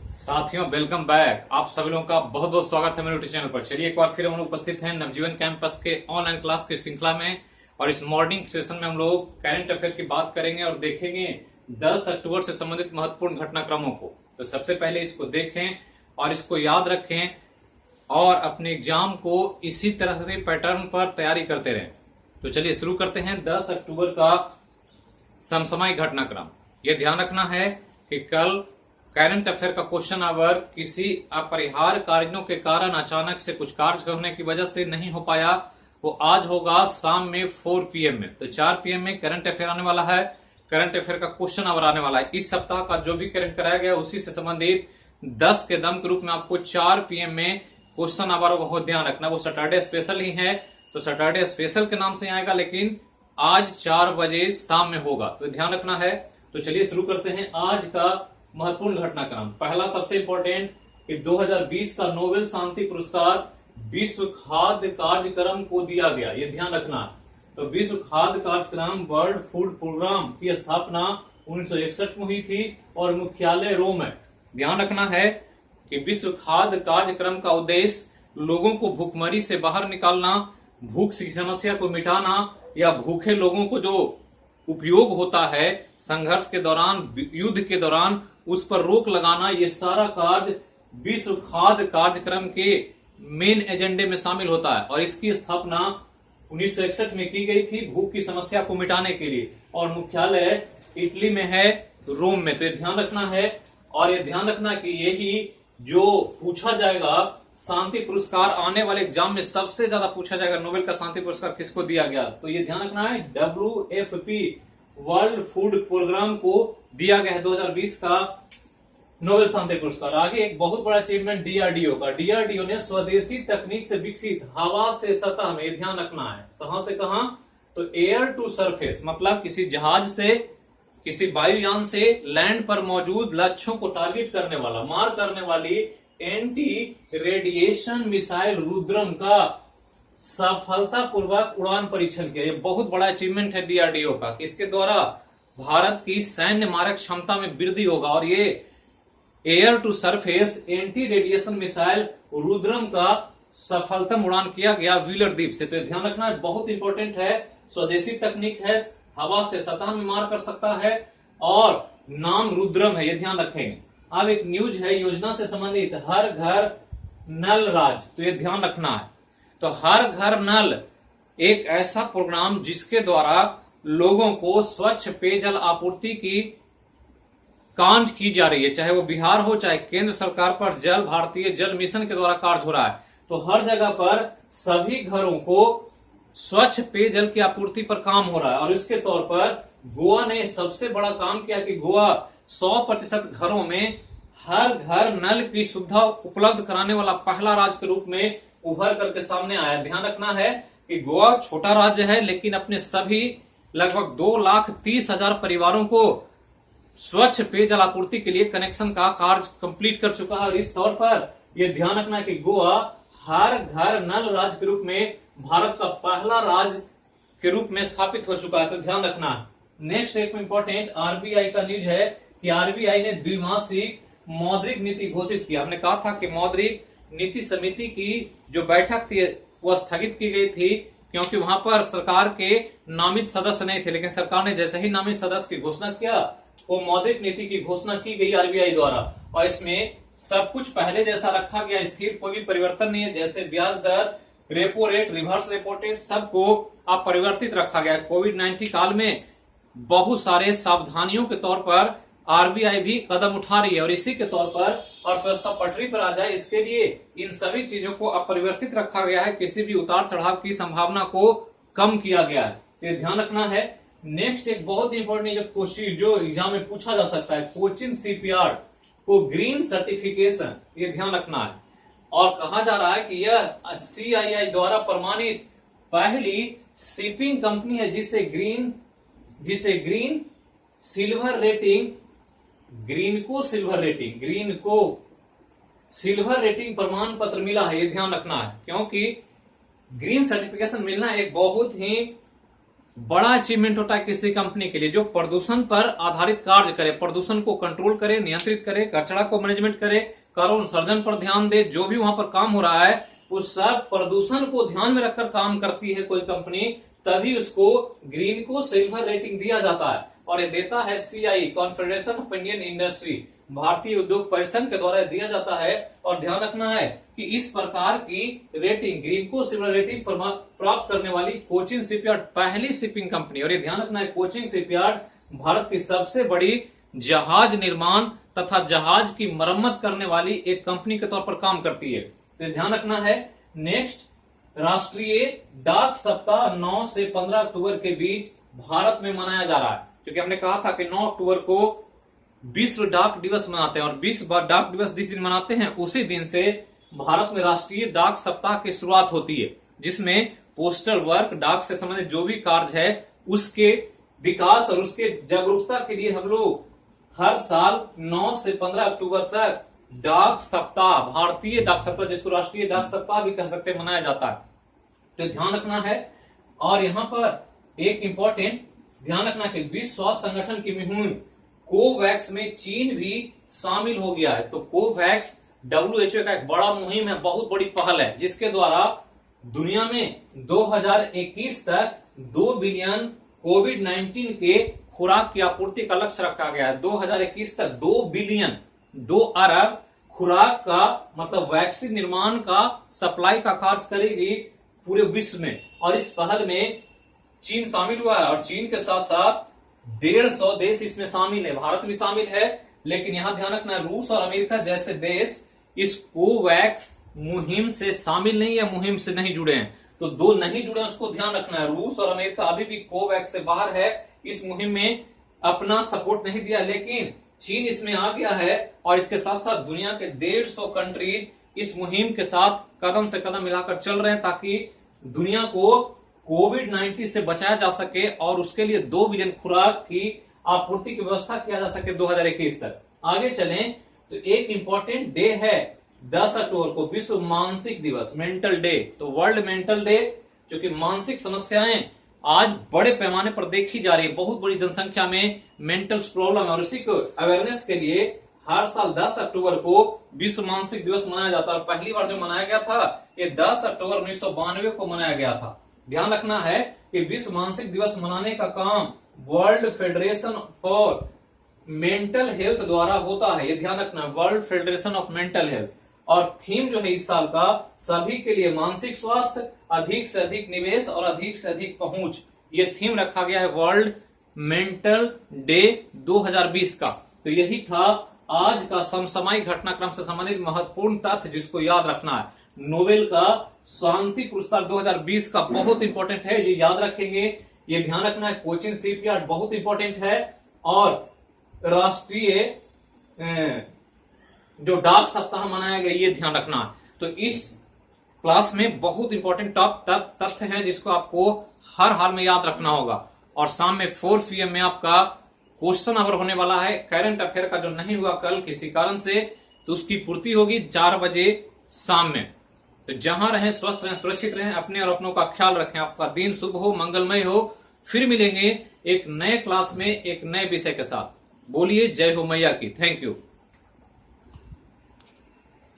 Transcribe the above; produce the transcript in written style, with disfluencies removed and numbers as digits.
साथियों, welcome back. आप सभी लोगों का बहुत बहुत स्वागत है मेरे यूट्यूब चैनल पर। चलिए, एक बार फिर हम लोग उपस्थित हैं नवजीवन कैंपस के ऑनलाइन क्लास की श्रृंखला में। और इस मॉर्निंग सेशन में हम लोग करंट अफेयर की बात करेंगे और देखेंगे 10 अक्टूबर से संबंधित महत्वपूर्ण घटनाक्रमों को। तो सबसे पहले इसको देखें और इसको याद रखें और अपने एग्जाम को इसी तरह के पैटर्न पर तैयारी करते रहें। तो चलिए शुरू करते हैं 10 अक्टूबर का समसामयिक घटनाक्रम। यह ध्यान रखना है कि कल करंट अफेयर का क्वेश्चन आवर किसी अपरिहार्य कारणों के कारण अचानक से कुछ कार्य होने की वजह से नहीं हो पाया। वो आज होगा शाम में 4 PM में। तो 4 PM में करंट अफेयर आने वाला है। करंट अफेयर का क्वेश्चन आवर आने वाला है। इस सप्ताह का जो भी करंट कराया गया उसी से संबंधित 10 के दम के रूप में आपको 4 PM में क्वेश्चन आवर को ध्यान रखना। वो सैटरडे स्पेशल ही है, तो सैटरडे स्पेशल के नाम से आएगा, लेकिन आज 4 बजे शाम में होगा, तो ध्यान रखना है। तो चलिए शुरू करते हैं आज का महत्वपूर्ण घटनाक्रम। पहला सबसे इंपॉर्टेंट कि 2020 का नोबेल शांति पुरस्कार विश्व खाद्य कार्यक्रम को दिया गया, ये ध्यान रखना। तो विश्व खाद्य कार्यक्रम वर्ल्ड फूड प्रोग्राम की स्थापना 1961 में हुई थी और मुख्यालय रोम है। ध्यान रखना है कि विश्व खाद्य कार्यक्रम का उद्देश्य लोगों को भूखमरी से बाहर निकालना, भूख की समस्या को मिटाना या भूखे लोगों को जो उपयोग होता है संघर्ष के दौरान, युद्ध के दौरान, उस पर रोक लगाना, ये सारा कार्य विश्व खाद्य कार्यक्रम के मेन एजेंडे में शामिल होता है। और इसकी स्थापना 1961 में की गई थी भूख की समस्या को मिटाने के लिए, और मुख्यालय इटली में है, रोम में। तो ये ध्यान रखना है। और ये ध्यान रखना कि यही जो पूछा जाएगा शांति पुरस्कार, आने वाले एग्जाम में सबसे ज्यादा पूछा जाएगा नोबेल का शांति पुरस्कार किसको दिया गया। तो ये ध्यान रखना है, WFP वर्ल्ड फूड प्रोग्राम को दिया गया है 2020 का नोबेल शांति पुरस्कार। आगे एक बहुत बड़ा अचीवमेंट DRDO का। DRDO ने स्वदेशी तकनीक से विकसित हवा से सतह में, ध्यान रखना है, कहां से कहां, तो एयर टू सरफेस, मतलब किसी जहाज से, किसी वायुयान से लैंड पर मौजूद लक्ष्यों को टारगेट करने वाला, मार करने वाली एंटी रेडिएशन मिसाइल रुद्रम का सफलतापूर्वक उड़ान परीक्षण किया। ये बहुत बड़ा अचीवमेंट है DRDO का। इसके द्वारा भारत की सैन्य मारक क्षमता में वृद्धि होगा। और ये air to surface anti radiation missile Rudram का सफलतम उड़ान किया गया व्हीलर द्वीप से। तो ध्यान रखना है, बहुत इंपॉर्टेंट है। स्वदेशी तकनीक है, हवा से सतह में मार कर सकता है, और नाम रुद्रम है, ये ध्यान रखेंगे। अब एक न्यूज है योजना से संबंधित, हर घर नल राज। तो ये ध्यान रखना है। तो हर घर नल एक ऐसा प्रोग्राम जिसके द्वारा लोगों को स्वच्छ पेयजल आपूर्ति की कांज की जा रही है, चाहे वो बिहार हो चाहे केंद्र सरकार पर जल भारतीय जल मिशन के द्वारा कार्य हो रहा है। तो हर जगह पर सभी घरों को स्वच्छ पेयजल की आपूर्ति पर काम हो रहा है। और इसके तौर पर गोवा ने सबसे बड़ा काम किया कि गोवा 100% घरों में हर घर नल की सुविधा उपलब्ध कराने वाला पहला राज्य के रूप में उभर करके सामने आया। ध्यान रखना है कि गोवा छोटा राज्य है, लेकिन अपने सभी लगभग 2,30,000 परिवारों को स्वच्छ पेयजल आपूर्ति के लिए कनेक्शन का कार्य कंप्लीट कर चुका है। और इस तौर पर यह ध्यान रखना कि गोवा हर घर नल राज्य के रूप में भारत का पहला राज्य के रूप में स्थापित हो चुका है। तो ध्यान रखना। नेक्स्ट एक इंपॉर्टेंट RBI का न्यूज है कि RBI ने द्विमासिक मौद्रिक नीति घोषित किया। हमने कहा था कि मौद्रिक नीति समिति की जो बैठक थी वह स्थगित की गई थी, क्योंकि वहां पर सरकार के नामित सदस्य नहीं थे। लेकिन सरकार ने जैसे ही नामित सदस्य की घोषणा किया, वो मौद्रिक नीति की घोषणा की गई RBI द्वारा। और इसमें सब कुछ पहले जैसा रखा गया, स्थिर, कोई भी परिवर्तन नहीं है। जैसे ब्याज दर, repo rate, reverse repo rate, सबको अपरिवर्तित रखा गया। कोविड-19 काल में बहुत सारे सावधानियों के तौर पर RBI भी कदम उठा रही है, और इसी के तौर पर अर्थव्यवस्था पटरी पर आ जाए, इसके लिए इन सभी चीजों को अपरिवर्तित रखा गया है। किसी भी उतार चढ़ाव की संभावना को कम किया गया है, ये ध्यान रखना है। नेक्स्ट एक बहुत इंपॉर्टेंट क्वेश्चन जो एग्जाम में पूछा जा सकता है, कोचिन शिपयार्ड को ग्रीन सर्टिफिकेशन, ये ध्यान रखना है। और कहा जा रहा है कि यह CII द्वारा प्रमाणित पहली शिपिंग कंपनी है जिसे ग्रीन सिल्वर रेटिंग, ग्रीन को सिल्वर रेटिंग प्रमाण पत्र मिला है, ये ध्यान रखना है। क्योंकि ग्रीन सर्टिफिकेशन मिलना एक बहुत ही बड़ा अचीवमेंट होता है किसी कंपनी के लिए जो प्रदूषण पर आधारित कार्य करे, प्रदूषण को कंट्रोल करे, नियंत्रित करे, कचरा को मैनेजमेंट करे, कार्बन उत्सर्जन पर ध्यान दे। जो भी वहां पर काम हो रहा है उस सब प्रदूषण को ध्यान में रखकर काम करती है कोई कंपनी, तभी उसको ग्रीन को सिल्वर रेटिंग दिया जाता है। और ये देता है CI, confederation of Indian industry, भारतीय उद्योग परिसंघ के द्वारा दिया जाता है। और ध्यान रखना है कि इस प्रकार की रेटिंग, ग्रीन को सिल्वर रेटिंग प्राप्त करने वाली कोचिन शिपयार्ड पहली शिपिंग कंपनी। और ये ध्यान रखना है, कोचिन शिपयार्ड भारत की सबसे बड़ी जहाज निर्माण तथा जहाज की मरम्मत करने वाली एक कंपनी के तौर पर काम करती है। तो ध्यान रखना है। नेक्स्ट, राष्ट्रीय डाक सप्ताह 9 से 15 अक्टूबर के बीच भारत में मनाया जा रहा है, क्योंकि हमने कहा था कि 9 अक्टूबर को विश्व डाक दिवस मनाते हैं और विश्व डाक दिवस जिस दिन मनाते हैं उसी दिन से भारत में राष्ट्रीय डाक सप्ताह की शुरुआत होती है, जिसमें पोस्टल वर्क, डाक से संबंधित जो भी कार्य है उसके विकास और उसके जागरूकता के लिए हम लोग हर साल 9 से 15 अक्टूबर तक डाक सप्ताह, भारतीय डाक सप्ताह, जिसको राष्ट्रीय डाक सप्ताह भी कह सकते हैं, मनाया जाता है। तो ध्यान रखना है। और यहां पर एक इंपॉर्टेंट ध्यान रखना कि विश्व स्वास्थ्य संगठन की मुहिम कोवैक्स में चीन भी शामिल हो गया है। तो कोवैक्स WHO का एक बड़ा मुहिम है, बहुत बड़ी पहल है, जिसके द्वारा दुनिया में 2021 तक 2 बिलियन कोविड-19 के खुराक की आपूर्ति का लक्ष्य रखा गया है। 2021 तक 2 बिलियन, 2 अरब खुराक का मतलब वैक्सीन निर्माण का, सप्लाई का कार्य करेगी पूरे विश्व में। और इस पहल में चीन शामिल हुआ है और चीन के साथ साथ 150 देश इसमें शामिल है, भारत भी शामिल है। लेकिन यहां ध्यान रखना, रूस और अमेरिका जैसे देश इस कोवैक्स मुहिम से शामिल नहीं है, मुहिम से नहीं जुड़े हैं। तो 2 नहीं जुड़े हैं, उसको ध्यान रखना है। रूस और अमेरिका अभी भी कोवैक्स से बाहर है, इस मुहिम में अपना सपोर्ट नहीं दिया, लेकिन चीन इसमें आ गया है। और इसके साथ साथ दुनिया के 150 कंट्रीज इस मुहिम के साथ कदम से कदम मिलाकर चल रहे हैं, ताकि दुनिया को कोविड-19 से बचाया जा सके और उसके लिए 2 बिलियन खुराक की आपूर्ति की व्यवस्था किया जा सके 2021 तक। आगे चलें तो एक इंपॉर्टेंट डे है 10 अक्टूबर को, विश्व मानसिक दिवस, मेंटल डे। तो वर्ल्ड मेंटल डे, जो कि मानसिक समस्याएं आज बड़े पैमाने पर देखी जा रही है, बहुत बड़ी जनसंख्या में मेंटल प्रॉब्लम, और उसी को अवेयरनेस के लिए हर साल 10 अक्टूबर को विश्व मानसिक दिवस मनाया जाता है। पहली बार जो मनाया गया था ये 10 अक्टूबर 1992 को मनाया गया था। ध्यान रखना है कि विश्व मानसिक दिवस मनाने का काम world federation for mental health द्वारा होता है। ये ध्यान रखना, world federation of mental health. और थीम जो है इस साल का, सभी के लिए मानसिक स्वास्थ्य, अधिक से अधिक निवेश और अधिक से अधिक पहुंच, ये थीम रखा गया है वर्ल्ड मेंटल डे 2020 का। तो यही था आज का समसामयिक घटनाक्रम से संबंधित महत्वपूर्ण तथ्य, जिसको याद रखना है। नोबेल का शांति पुरस्कार 2020 का बहुत इंपॉर्टेंट है, ये याद रखेंगे, ये ध्यान रखना है। कोचिन शिपयार्ड बहुत इंपॉर्टेंट है। और राष्ट्रीय जो डाक सप्ताह मनाया गया, ये ध्यान रखना है। तो इस क्लास में बहुत इंपॉर्टेंट टॉप तथ्य हैं, जिसको आपको हर हाल में याद रखना होगा। और शाम में 4 PM में आपका क्वेश्चन आवर होने वाला है। करंट अफेयर का जो नहीं हुआ कल किसी कारण से, तो उसकी पूर्ति होगी 4 बजे शाम में। तो जहां रहें, स्वस्थ रहें, सुरक्षित रहें, अपने और अपनों का ख्याल रखें। आपका दिन शुभ हो, मंगलमय हो। फिर मिलेंगे एक नए क्लास में एक नए विषय के साथ। बोलिए जय हो मैया की। Thank you.